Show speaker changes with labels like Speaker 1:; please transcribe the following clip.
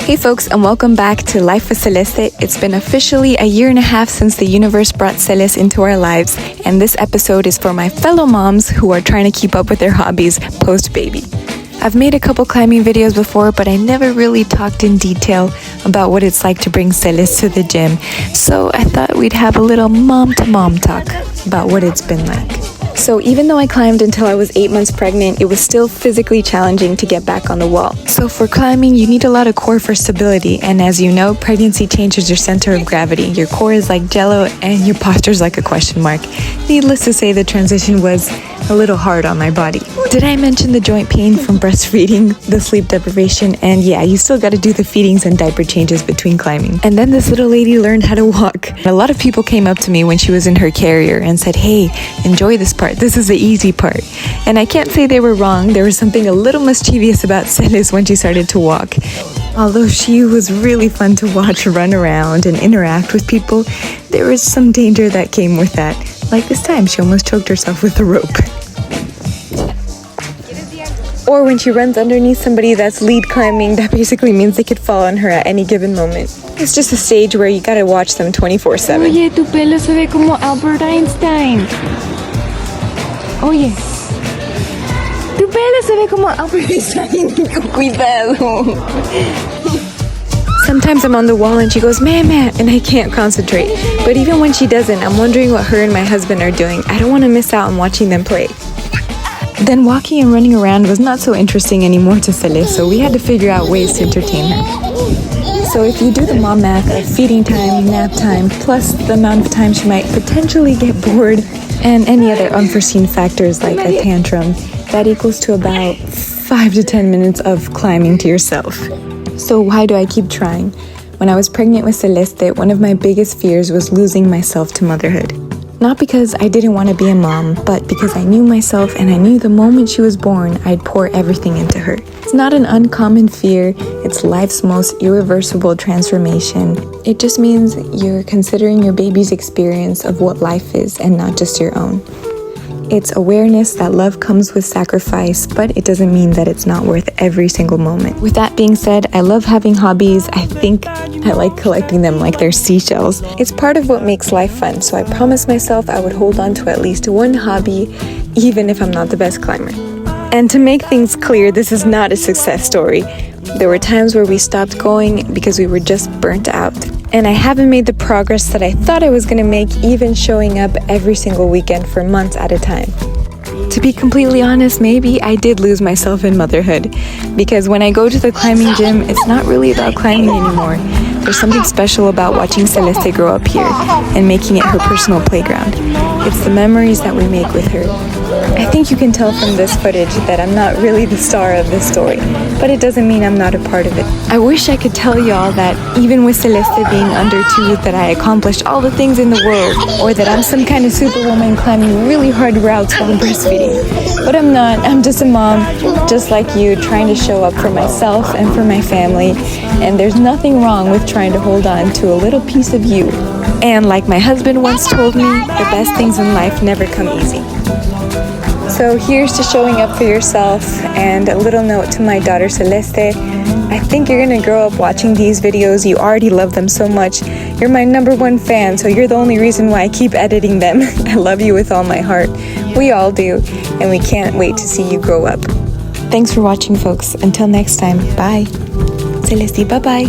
Speaker 1: Hey folks, and welcome back to Life with Celeste. It's been officially a year and a half since the universe brought Celeste into our lives, and this episode is for my fellow moms who are trying to keep up with their hobbies post-baby. I've made a couple climbing videos before, but I never really talked in detail about what it's like to bring Celeste to the gym, so I thought we'd have a little mom-to-mom talk about what it's been like. So even though I climbed until I was 8 months pregnant, it was still physically challenging to get back on the wall. So for climbing, you need a lot of core for stability, and as you know, pregnancy changes your center of gravity. Your core is like jello and your posture is like a question mark. Needless to say, the transition was a little hard on my body. Did I mention the joint pain from breastfeeding, the sleep deprivation, and yeah, you still gotta do the feedings and diaper changes between climbing. And then this little lady learned how to walk. A lot of people came up to me when she was in her carrier and said, "Hey, enjoy this part. This is the easy part." And I can't say they were wrong. There was something a little mischievous about Celeste when she started to walk. Although she was really fun to watch run around and interact with people, there was some danger that came with that. Like this time, she almost choked herself with the rope. Or when she runs underneath somebody that's lead climbing, that basically means they could fall on her at any given moment. It's just a stage where you gotta watch them 24/7.
Speaker 2: Oye, tu pelo se ve como Albert Einstein. Oye, tu pelo se ve como Albert Einstein. Cuidado.
Speaker 1: Sometimes I'm on the wall and she goes, "Mama," and I can't concentrate. But even when she doesn't, I'm wondering what her and my husband are doing. I don't want to miss out on watching them play. Then walking and running around was not so interesting anymore to Celeste, so we had to figure out ways to entertain her. So if you do the mom math of feeding time, nap time, plus the amount of time she might potentially get bored, and any other unforeseen factors like a tantrum, that equals to about 5 to 10 minutes of climbing to yourself. So why do I keep trying? When I was pregnant with Celeste, one of my biggest fears was losing myself to motherhood. Not because I didn't want to be a mom, but because I knew myself and I knew the moment she was born, I'd pour everything into her. It's not an uncommon fear, it's life's most irreversible transformation. It just means you're considering your baby's experience of what life is and not just your own. It's awareness that love comes with sacrifice, but it doesn't mean that it's not worth every single moment. With that being said, I love having hobbies. I think I like collecting them like they're seashells. It's part of what makes life fun, so I promised myself I would hold on to at least one hobby, even if I'm not the best climber. And to make things clear, this is not a success story. There were times where we stopped going because we were just burnt out. And I haven't made the progress that I thought I was going to make, even showing up every single weekend for months at a time. To be completely honest, maybe I did lose myself in motherhood, because when I go to the climbing gym, it's not really about climbing anymore. There's something special about watching Celeste grow up here and making it her personal playground. It's the memories that we make with her. I think you can tell from this footage that I'm not really the star of this story, but it doesn't mean I'm not a part of it. I wish I could tell y'all that even with Celeste being under 2, that I accomplished all the things in the world, or that I'm some kind of superwoman climbing really hard routes while breastfeeding. But I'm not. I'm just a mom, just like you, trying to show up for myself and for my family, and there's nothing wrong with trying to hold on to a little piece of you. And like my husband once told me, the best things in life never come easy. So here's to showing up for yourself, and a little note to my daughter Celeste. I think you're gonna grow up watching these videos. You already love them so much. You're my #1 fan, so you're the only reason why I keep editing them. I love you with all my heart. We all do, and we can't wait to see you grow up. Thanks for watching, folks. Until next time, bye. Celeste, bye-bye.